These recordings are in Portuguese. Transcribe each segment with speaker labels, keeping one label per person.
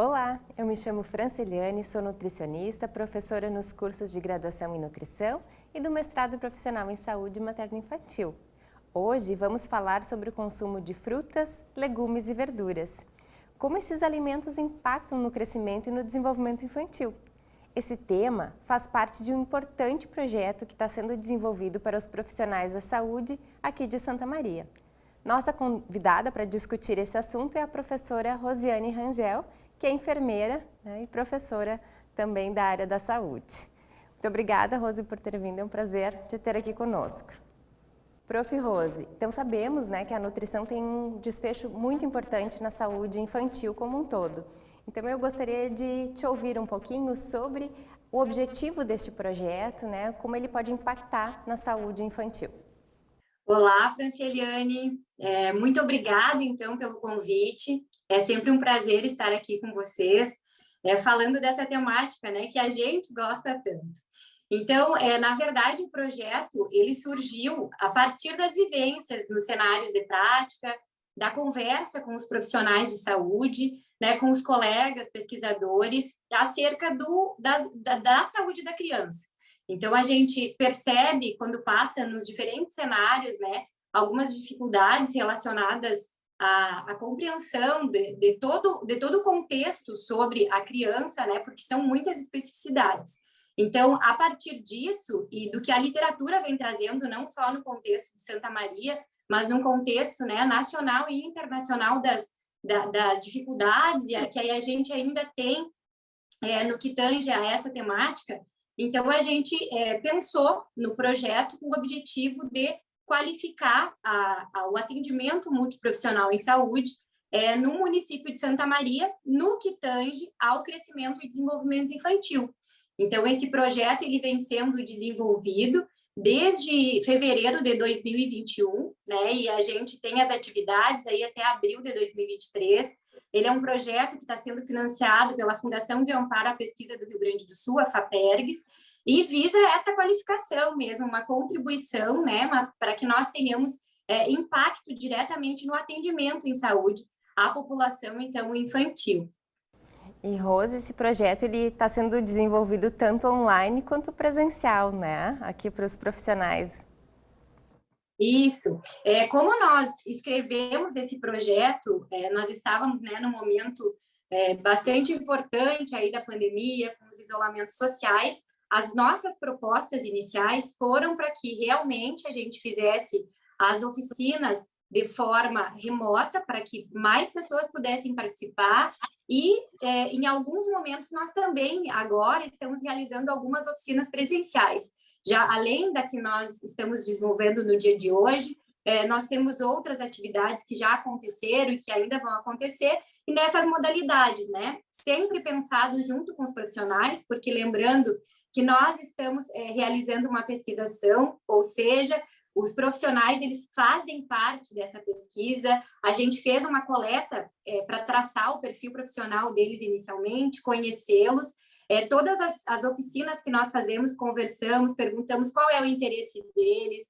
Speaker 1: Olá, eu me chamo Franceliane, sou nutricionista, professora nos cursos de graduação em nutrição e do mestrado profissional em saúde materno-infantil. Hoje vamos falar sobre o consumo de frutas, legumes e verduras. Como esses alimentos impactam no crescimento e no desenvolvimento infantil. Esse tema faz parte de um importante projeto que está sendo desenvolvido para os profissionais da saúde aqui de Santa Maria. Nossa convidada para discutir esse assunto é a professora Rosiane Rangel, que é enfermeira, e professora também da área da saúde. Muito obrigada, Rose, por ter vindo. É um prazer te ter aqui conosco. Prof. Rose, então sabemos, que a nutrição tem um desfecho muito importante na saúde infantil como um todo. Então eu gostaria de te ouvir um pouquinho sobre o objetivo deste projeto, como ele pode impactar na saúde infantil.
Speaker 2: Olá, Francieliane. Muito obrigada, então, pelo convite. É sempre um prazer estar aqui com vocês, falando dessa temática, que a gente gosta tanto. Então, na verdade, o projeto ele surgiu a partir das vivências nos cenários de prática, da conversa com os profissionais de saúde, com os colegas pesquisadores, acerca da saúde da criança. Então, a gente percebe, quando passa nos diferentes cenários, algumas dificuldades relacionadas à compreensão de todo o contexto sobre a criança, porque são muitas especificidades. Então, a partir disso e do que a literatura vem trazendo, não só no contexto de Santa Maria, mas num contexto nacional e internacional das dificuldades que a gente ainda tem no que tange a essa temática. Então, a gente pensou no projeto com o objetivo de qualificar o atendimento multiprofissional em saúde no município de Santa Maria, no que tange ao crescimento e desenvolvimento infantil. Então, esse projeto ele vem sendo desenvolvido desde fevereiro de 2021, e a gente tem as atividades aí até abril de 2023. Ele é um projeto que está sendo financiado pela Fundação de Amparo à Pesquisa do Rio Grande do Sul, a FAPERGS, e visa essa qualificação mesmo, uma contribuição, para que nós tenhamos impacto diretamente no atendimento em saúde à população, então, infantil.
Speaker 1: E, Rose, esse projeto está sendo desenvolvido tanto online quanto presencial, aqui para os profissionais.
Speaker 2: Isso. Como nós escrevemos esse projeto, nós estávamos num momento bastante importante aí da pandemia, com os isolamentos sociais. As nossas propostas iniciais foram para que realmente a gente fizesse as oficinas de forma remota, para que mais pessoas pudessem participar e, em alguns momentos, nós também agora estamos realizando algumas oficinas presenciais. Já além da que nós estamos desenvolvendo no dia de hoje, nós temos outras atividades que já aconteceram e que ainda vão acontecer, e nessas modalidades, sempre pensado junto com os profissionais, porque lembrando que nós estamos realizando uma pesquisação, ou seja, os profissionais, eles fazem parte dessa pesquisa. A gente fez uma coleta para traçar o perfil profissional deles inicialmente, conhecê-los. Todas as oficinas que nós fazemos, conversamos, perguntamos qual é o interesse deles,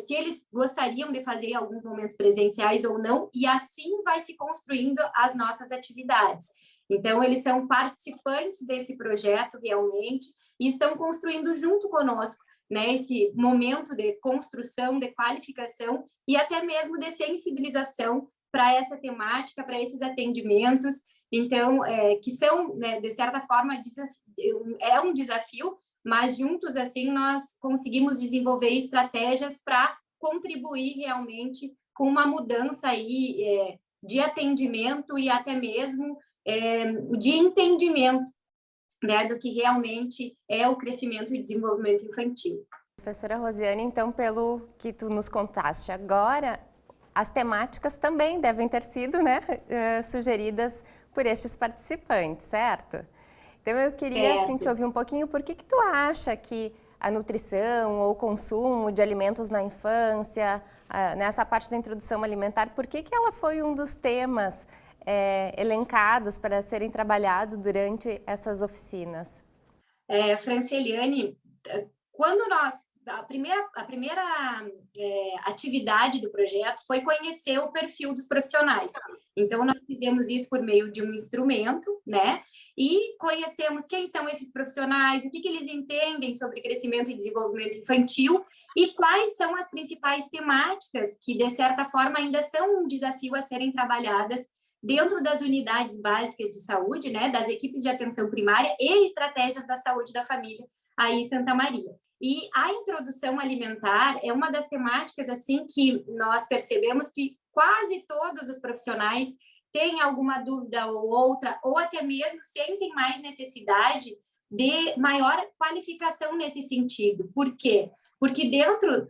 Speaker 2: se eles gostariam de fazer alguns momentos presenciais ou não, e assim vai se construindo as nossas atividades. Então, eles são participantes desse projeto realmente e estão construindo junto conosco esse momento de construção, de qualificação e até mesmo de sensibilização para essa temática, para esses atendimentos. Então, que são, de certa forma, é um desafio, mas juntos, assim, nós conseguimos desenvolver estratégias para contribuir realmente com uma mudança aí de atendimento e até mesmo de entendimento do que realmente é o crescimento e desenvolvimento infantil.
Speaker 1: Professora Rosiane, então, pelo que tu nos contaste agora, as temáticas também devem ter sido sugeridas por estes participantes, certo? Então, eu queria assim, te ouvir um pouquinho, por que tu acha que a nutrição ou o consumo de alimentos na infância, nessa parte da introdução alimentar, por que ela foi um dos temas elencados para serem trabalhados durante essas oficinas?
Speaker 2: Francieliane, quando nós a primeira atividade do projeto foi conhecer o perfil dos profissionais. Então, nós fizemos isso por meio de um instrumento, né? E conhecemos quem são esses profissionais, o que eles entendem sobre crescimento e desenvolvimento infantil e quais são as principais temáticas que, de certa forma, ainda são um desafio a serem trabalhadas dentro das unidades básicas de saúde, né? Das equipes de atenção primária e estratégias da saúde da família aí em Santa Maria. E a introdução alimentar é uma das temáticas assim que nós percebemos que quase todos os profissionais têm alguma dúvida ou outra, ou até mesmo sentem mais necessidade de maior qualificação nesse sentido. Por quê? Porque dentro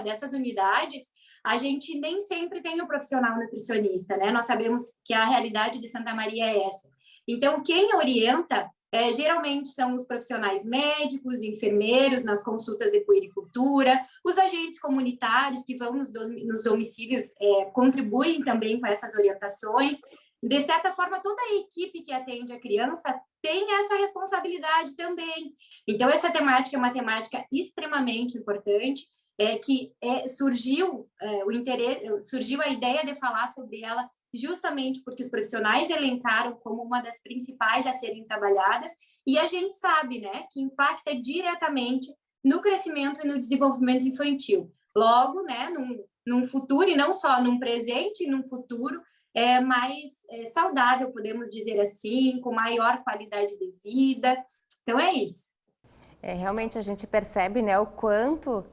Speaker 2: dessas unidades, a gente nem sempre tem o profissional nutricionista, né? Nós sabemos que a realidade de Santa Maria é essa. Então, quem orienta geralmente são os profissionais médicos, enfermeiros nas consultas de puericultura, os agentes comunitários que vão nos domicílios contribuem também com essas orientações. De certa forma, toda a equipe que atende a criança tem essa responsabilidade também. Então, essa temática é uma temática extremamente importante, surgiu a ideia de falar sobre ela justamente porque os profissionais elencaram como uma das principais a serem trabalhadas, e a gente sabe, né, que impacta diretamente no crescimento e no desenvolvimento infantil. Logo, né, num futuro, e não só num presente, num futuro mais saudável, podemos dizer assim, com maior qualidade de vida. Então, é isso.
Speaker 1: Realmente a gente percebe, né, o quanto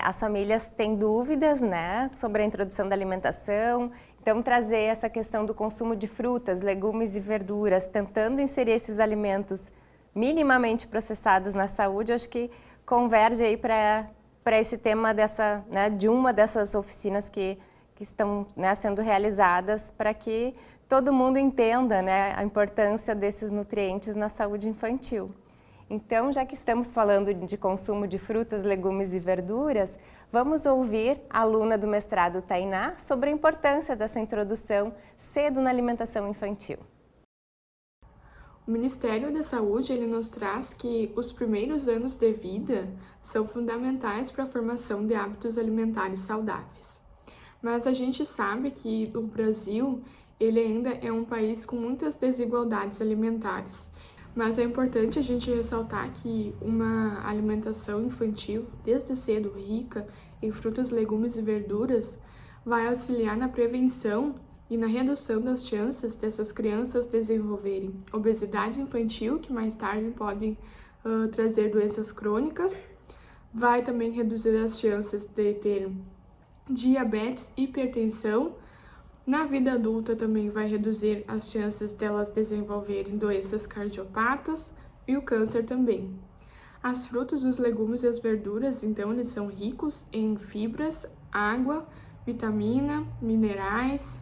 Speaker 1: as famílias têm dúvidas, né, sobre a introdução da alimentação. Então, trazer essa questão do consumo de frutas, legumes e verduras, tentando inserir esses alimentos minimamente processados na saúde, acho que converge aí para esse tema de uma dessas oficinas que estão, né, sendo realizadas para que todo mundo entenda, né, a importância desses nutrientes na saúde infantil. Então, já que estamos falando de consumo de frutas, legumes e verduras, vamos ouvir a aluna do mestrado Tainá sobre a importância dessa introdução cedo na alimentação infantil.
Speaker 3: O Ministério da Saúde nos traz que os primeiros anos de vida são fundamentais para a formação de hábitos alimentares saudáveis. Mas a gente sabe que o Brasil ele ainda é um país com muitas desigualdades alimentares. Mas é importante a gente ressaltar que uma alimentação infantil, desde cedo rica em frutas, legumes e verduras, vai auxiliar na prevenção e na redução das chances dessas crianças desenvolverem obesidade infantil, que mais tarde podem trazer doenças crônicas, vai também reduzir as chances de ter diabetes, hipertensão. Na vida adulta também vai reduzir as chances delas desenvolverem doenças cardiopatas e o câncer também. As frutas, os legumes e as verduras, então, eles são ricos em fibras, água, vitamina, minerais.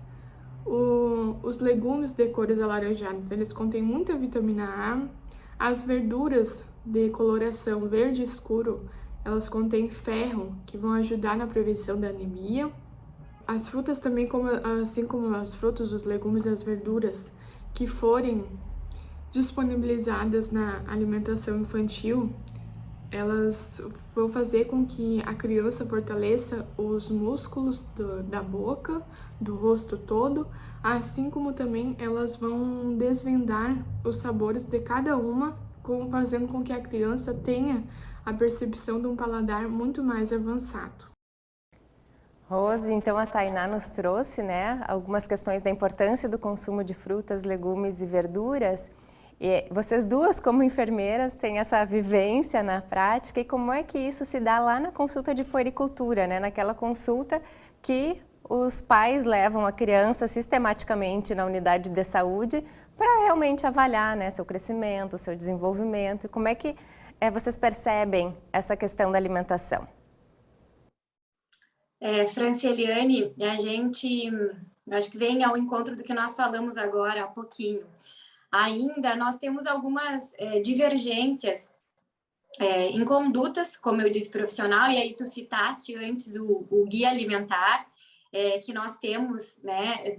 Speaker 3: Os legumes de cores alaranjadas, eles contêm muita vitamina A. As verduras de coloração verde escuro, elas contêm ferro, que vão ajudar na prevenção da anemia. As frutas também, assim como as frutas, os legumes e as verduras que forem disponibilizadas na alimentação infantil, elas vão fazer com que a criança fortaleça os músculos da boca, do rosto todo, assim como também elas vão desvendar os sabores de cada uma, fazendo com que a criança tenha a percepção de um paladar muito mais avançado.
Speaker 1: Rose, então a Tainá nos trouxe, né, algumas questões da importância do consumo de frutas, legumes e verduras. E vocês duas, como enfermeiras, têm essa vivência na prática, e como é que isso se dá lá na consulta de puericultura, né, naquela consulta que os pais levam a criança sistematicamente na unidade de saúde para realmente avaliar, né, seu crescimento, seu desenvolvimento, e como é que vocês percebem essa questão da alimentação?
Speaker 2: Francieliane, a gente, acho que vem ao encontro do que nós falamos agora há pouquinho. Ainda nós temos algumas divergências em condutas, como eu disse, profissional, e aí tu citaste antes o guia alimentar. que nós temos, né,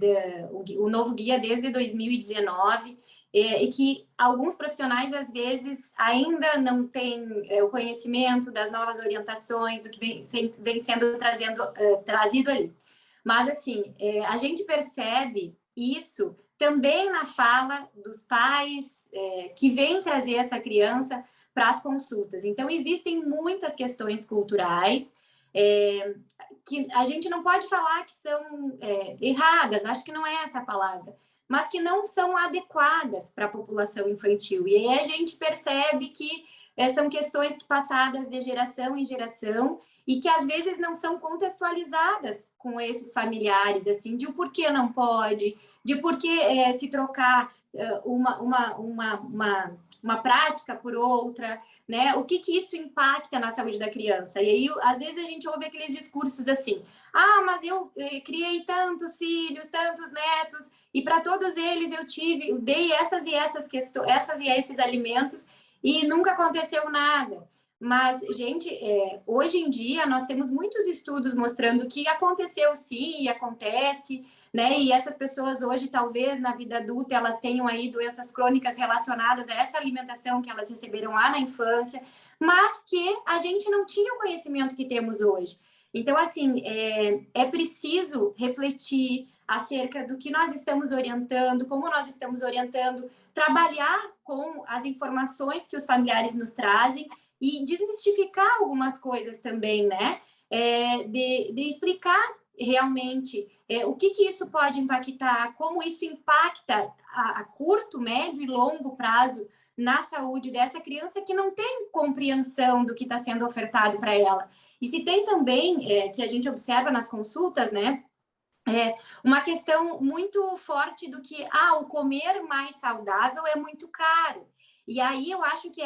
Speaker 2: o novo guia desde 2019, e que alguns profissionais, às vezes, ainda não têm o conhecimento das novas orientações, do que vem sendo trazido ali. Mas, assim, a gente percebe isso também na fala dos pais que vêm trazer essa criança para as consultas. Então, existem muitas questões culturais que a gente não pode falar que são erradas, acho que não é essa a palavra, mas que não são adequadas para a população infantil. E aí a gente percebe que são questões que passadas de geração em geração e que às vezes não são contextualizadas com esses familiares, assim, de o porquê não pode, de porquê se trocar uma prática por outra, né? O que isso impacta na saúde da criança? E aí, às vezes, a gente ouve aqueles discursos assim: ah, mas eu criei tantos filhos, tantos netos, e para todos eles eu dei essas e essas questões, essas e esses alimentos, e nunca aconteceu nada. Mas, gente, hoje em dia nós temos muitos estudos mostrando que aconteceu sim e acontece, né? E essas pessoas hoje, talvez na vida adulta, elas tenham aí doenças crônicas relacionadas a essa alimentação que elas receberam lá na infância, mas que a gente não tinha o conhecimento que temos hoje. Então, assim, é preciso refletir acerca do que nós estamos orientando, como nós estamos orientando, trabalhar com as informações que os familiares nos trazem e desmistificar algumas coisas também, né? De explicar realmente o que isso pode impactar, como isso impacta a curto, médio e longo prazo na saúde dessa criança que não tem compreensão do que está sendo ofertado para ela. E se tem também, que a gente observa nas consultas, né? Uma questão muito forte do que o comer mais saudável é muito caro. E aí eu acho que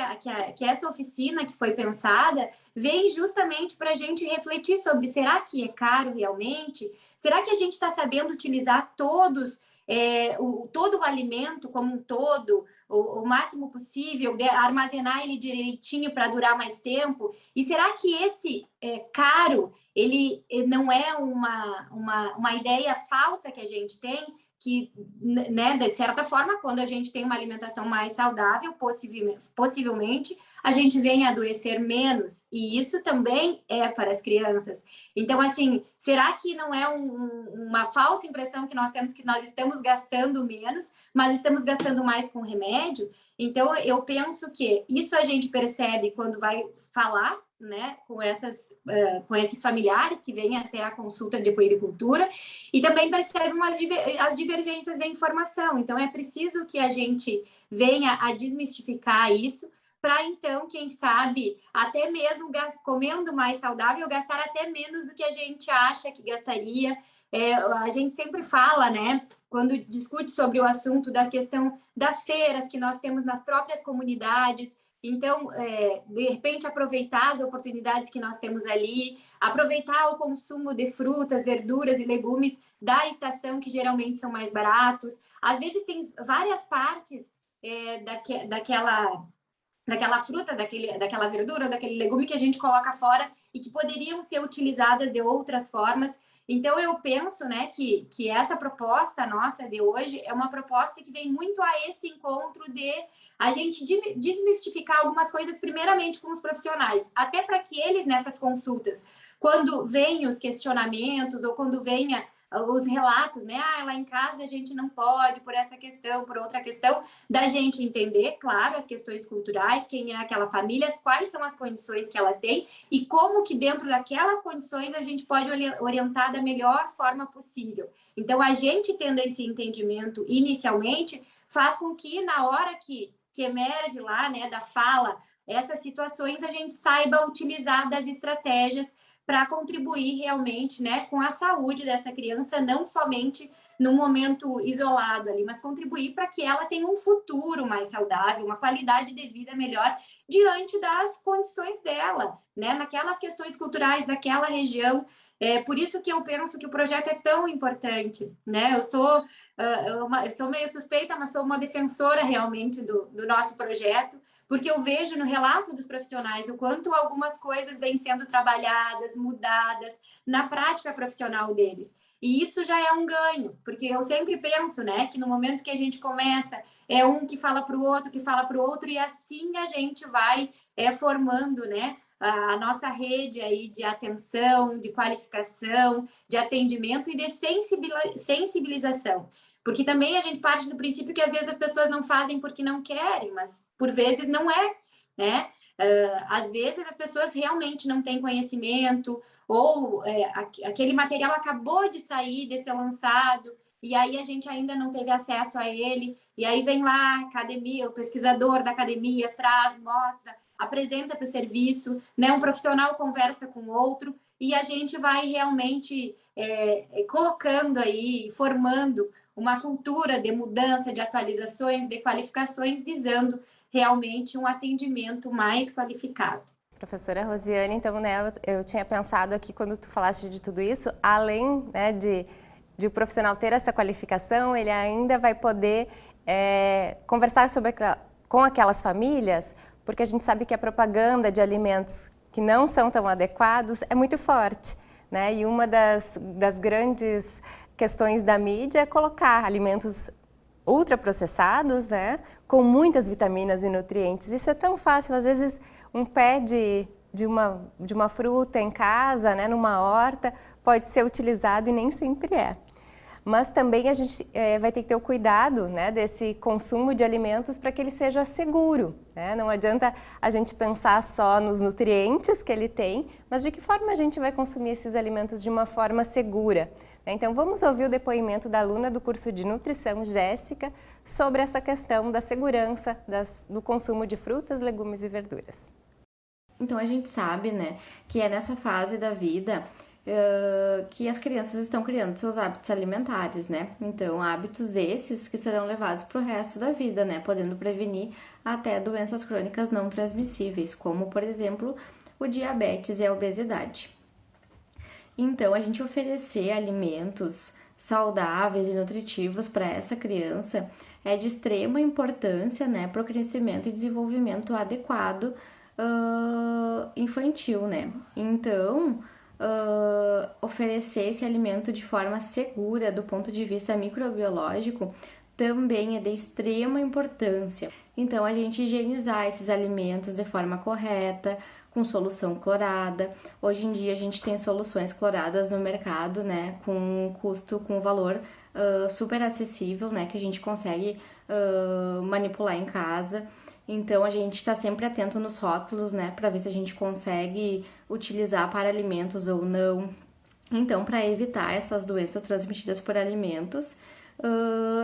Speaker 2: essa oficina que foi pensada vem justamente para a gente refletir sobre: será que é caro realmente? Será que a gente está sabendo utilizar todo o alimento como um todo, o máximo possível, armazenar ele direitinho para durar mais tempo? E será que esse caro, ele não é uma ideia falsa que a gente tem? Que, né, de certa forma, quando a gente tem uma alimentação mais saudável, possivelmente a gente vem a adoecer menos, e isso também é para as crianças. Então, assim, será que não é uma falsa impressão que nós temos, que nós estamos gastando menos, mas estamos gastando mais com remédio? Então, eu penso que isso a gente percebe quando vai falar, né, com esses familiares que vêm até a consulta de puericultura, e também percebem as divergências da informação. Então, é preciso que a gente venha a desmistificar isso, para então, quem sabe, até mesmo comendo mais saudável, gastar até menos do que a gente acha que gastaria. A gente sempre fala, né, quando discute sobre o assunto da questão das feiras que nós temos nas próprias comunidades. Então, de repente, aproveitar as oportunidades que nós temos ali, aproveitar o consumo de frutas, verduras e legumes da estação, que geralmente são mais baratos. Às vezes, tem várias partes daquela fruta, daquela verdura, daquele legume que a gente coloca fora e que poderiam ser utilizadas de outras formas. Então, eu penso, né, que essa proposta nossa de hoje é uma proposta que vem muito a esse encontro de a gente desmistificar algumas coisas, primeiramente com os profissionais, até para que eles, nessas consultas, quando venham os questionamentos ou quando venha os relatos, né? Lá em casa a gente não pode por essa questão, por outra questão, da gente entender, claro, as questões culturais, quem é aquela família, quais são as condições que ela tem e como que dentro daquelas condições a gente pode orientar da melhor forma possível. Então, a gente tendo esse entendimento inicialmente, faz com que na hora que emerge lá, né, da fala, essas situações, a gente saiba utilizar das estratégias para contribuir realmente, né, com a saúde dessa criança, não somente num momento isolado ali, mas contribuir para que ela tenha um futuro mais saudável, uma qualidade de vida melhor diante das condições dela, né, naquelas questões culturais daquela região. Por isso que eu penso que o projeto é tão importante, né? Eu sou meio suspeita, mas sou uma defensora realmente do nosso projeto, porque eu vejo no relato dos profissionais o quanto algumas coisas vêm sendo trabalhadas, mudadas na prática profissional deles. E isso já é um ganho, porque eu sempre penso, né, que no momento que a gente começa, é um que fala para o outro, que fala para o outro, e assim a gente vai formando, né, a nossa rede aí de atenção, de qualificação, de atendimento e de sensibilização. Porque também a gente parte do princípio que às vezes as pessoas não fazem porque não querem, mas por vezes não é, né? Às vezes as pessoas realmente não têm conhecimento, ou aquele material acabou de sair, de ser lançado, e aí a gente ainda não teve acesso a ele, e aí vem lá a academia, o pesquisador da academia traz, mostra, apresenta para o serviço, né? Um profissional conversa com outro, e a gente vai realmente colocando aí, formando uma cultura de mudança, de atualizações, de qualificações, visando realmente um atendimento mais qualificado.
Speaker 1: Professora Rosiane, então, né, eu tinha pensado aqui, quando tu falaste de tudo isso, além, né, de o profissional ter essa qualificação, ele ainda vai poder conversar com aquelas famílias, porque a gente sabe que a propaganda de alimentos que não são tão adequados é muito forte, né? E uma das grandes questões da mídia é colocar alimentos ultraprocessados, né, com muitas vitaminas e nutrientes. Isso é tão fácil, às vezes um pé de uma fruta em casa, né, numa horta, pode ser utilizado e nem sempre é. Mas também a gente vai ter que ter o cuidado, né, desse consumo de alimentos para que ele seja seguro, né? Não adianta a gente pensar só nos nutrientes que ele tem, mas de que forma a gente vai consumir esses alimentos de uma forma segura. Então vamos ouvir o depoimento da aluna do curso de nutrição, Jéssica, sobre essa questão da segurança do consumo de frutas, legumes e verduras.
Speaker 4: Então a gente sabe, né, que é nessa fase da vida que as crianças estão criando seus hábitos alimentares, né? Então, hábitos esses que serão levados para o resto da vida, né? Podendo prevenir até doenças crônicas não transmissíveis, como, por exemplo, o diabetes e a obesidade. Então, a gente oferecer alimentos saudáveis e nutritivos para essa criança é de extrema importância, né? Para o crescimento e desenvolvimento adequado infantil, né? Então, oferecer esse alimento de forma segura do ponto de vista microbiológico também é de extrema importância. Então, a gente higienizar esses alimentos de forma correta, com solução clorada. Hoje em dia a gente tem soluções cloradas no mercado, né, com custo, com valor super acessível, né, que a gente consegue manipular em casa. Então, a gente está sempre atento nos rótulos, né, para ver se a gente consegue utilizar para alimentos ou não. Então, para evitar essas doenças transmitidas por alimentos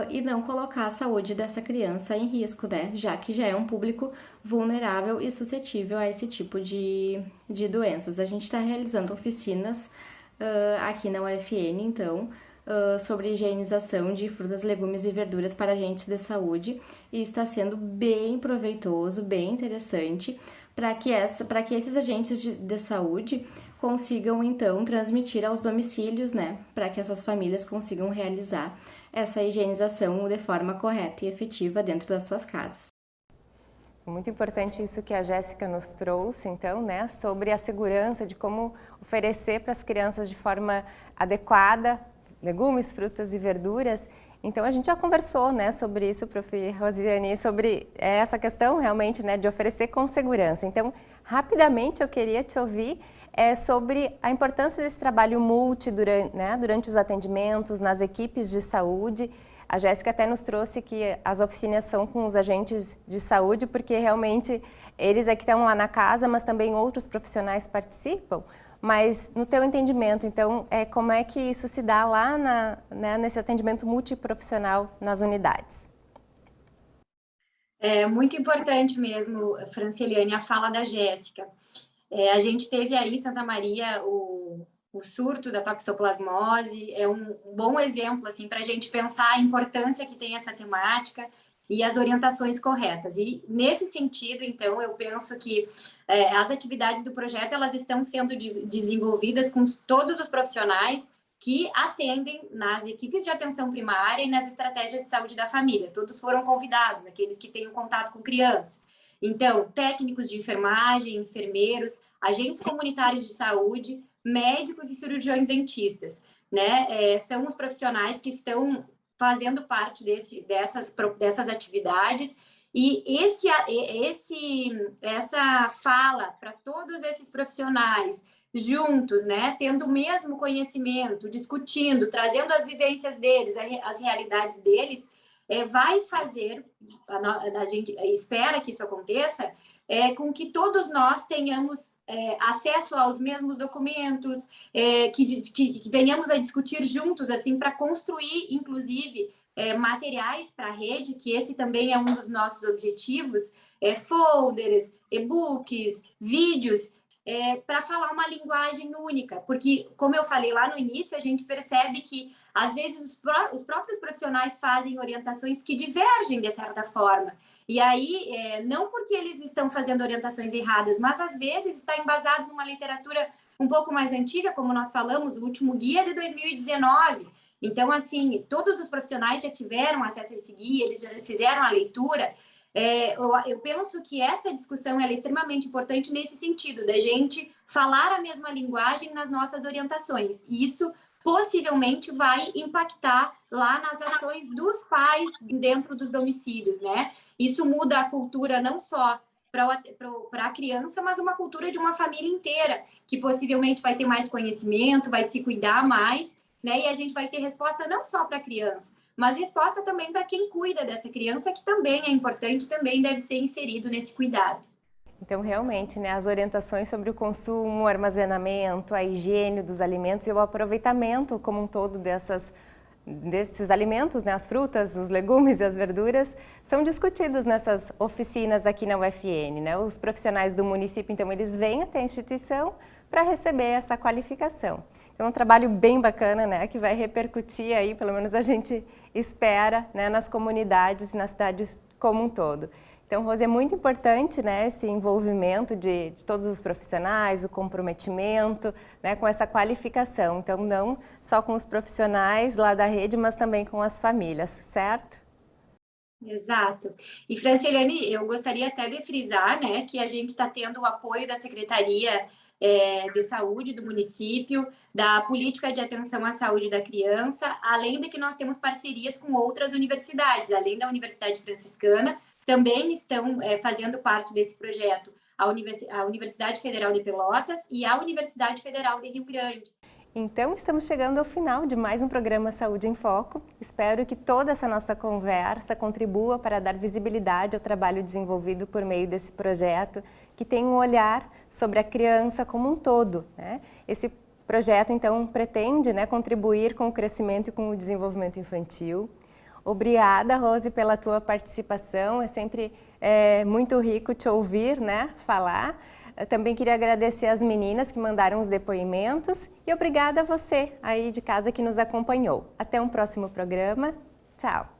Speaker 4: e não colocar a saúde dessa criança em risco, né, já que já é um público vulnerável e suscetível a esse tipo de doenças. A gente está realizando oficinas aqui na UFN, então, sobre higienização de frutas, legumes e verduras para agentes de saúde, e está sendo bem proveitoso, bem interessante, para que esses agentes de saúde consigam, então, transmitir aos domicílios, né, para que essas famílias consigam realizar essa higienização de forma correta e efetiva dentro das suas casas.
Speaker 1: Muito importante isso que a Jéssica nos trouxe, então, né, sobre a segurança de como oferecer para as crianças de forma adequada legumes, frutas e verduras. Então, a gente já conversou, né, sobre isso, Prof. Rosiane, sobre essa questão realmente, né, de oferecer com segurança. Então, rapidamente eu queria te ouvir sobre a importância desse trabalho durante os atendimentos, nas equipes de saúde. A Jéssica até nos trouxe que as oficinas são com os agentes de saúde, porque realmente eles é que estão lá na casa, mas também outros profissionais participam. Mas, no teu entendimento, então, como é que isso se dá lá nesse atendimento multiprofissional nas unidades?
Speaker 2: É muito importante mesmo, Francieliane, a fala da Jéssica. A gente teve aí em Santa Maria o surto da toxoplasmose, é um bom exemplo assim, para a gente pensar a importância que tem essa temática e as orientações corretas. E, nesse sentido, então, eu penso que as atividades do projeto elas estão sendo desenvolvidas com todos os profissionais que atendem nas equipes de atenção primária e nas estratégias de saúde da família. Todos foram convidados, aqueles que têm o contato com criança. Então, técnicos de enfermagem, enfermeiros, agentes comunitários de saúde, médicos e cirurgiões dentistas, né, são os profissionais que estão fazendo parte dessas atividades, e essa fala para todos esses profissionais juntos, né, tendo o mesmo conhecimento, discutindo, trazendo as vivências deles, as realidades deles, vai fazer, a gente espera que isso aconteça, com que todos nós tenhamos acesso aos mesmos documentos, que venhamos a discutir juntos, assim, para construir, inclusive, materiais para a rede, que esse também é um dos nossos objetivos, folders, e-books, vídeos, para falar uma linguagem única, porque, como eu falei lá no início, a gente percebe que, às vezes, os próprios profissionais fazem orientações que divergem, de certa forma, e aí, não porque eles estão fazendo orientações erradas, mas, às vezes, está embasado numa literatura um pouco mais antiga, como nós falamos, o último guia de 2019, então, assim, todos os profissionais já tiveram acesso a esse guia, eles já fizeram a leitura. Eu penso que essa discussão é extremamente importante nesse sentido, da gente falar a mesma linguagem nas nossas orientações. E isso possivelmente vai impactar lá nas ações dos pais dentro dos domicílios, né? Isso muda a cultura não só para a criança, mas uma cultura de uma família inteira, que possivelmente vai ter mais conhecimento, vai se cuidar mais, né? E a gente vai ter resposta não só para a criança, mas resposta também para quem cuida dessa criança, que também é importante, também deve ser inserido nesse cuidado.
Speaker 1: Então, realmente, né, as orientações sobre o consumo, o armazenamento, a higiene dos alimentos e o aproveitamento como um todo desses alimentos, né, as frutas, os legumes e as verduras, são discutidos nessas oficinas aqui na UFN, né? Os profissionais do município, então, eles vêm até a instituição para receber essa qualificação. Então, é um trabalho bem bacana, né, que vai repercutir aí, pelo menos a gente espera, né, nas comunidades e nas cidades como um todo. Então, Rose, é muito importante, né, esse envolvimento de todos os profissionais, o comprometimento, né, com essa qualificação. Então, não só com os profissionais lá da rede, mas também com as famílias, certo?
Speaker 2: Exato. E, Francieliane, eu gostaria até de frisar, né, que a gente está tendo o apoio da Secretaria de Saúde do município, da Política de Atenção à Saúde da Criança, além de que nós temos parcerias com outras universidades, além da Universidade Franciscana, também estão fazendo parte desse projeto a Universidade Federal de Pelotas e a Universidade Federal de Rio Grande.
Speaker 1: Então, estamos chegando ao final de mais um programa Saúde em Foco. Espero que toda essa nossa conversa contribua para dar visibilidade ao trabalho desenvolvido por meio desse projeto, que tem um olhar sobre a criança como um todo, né? Esse projeto, então, pretende, né, contribuir com o crescimento e com o desenvolvimento infantil. Obrigada, Rose, pela tua participação. É sempre muito rico te ouvir, né, falar. Eu também queria agradecer às meninas que mandaram os depoimentos e obrigada a você aí de casa que nos acompanhou. Até um próximo programa. Tchau!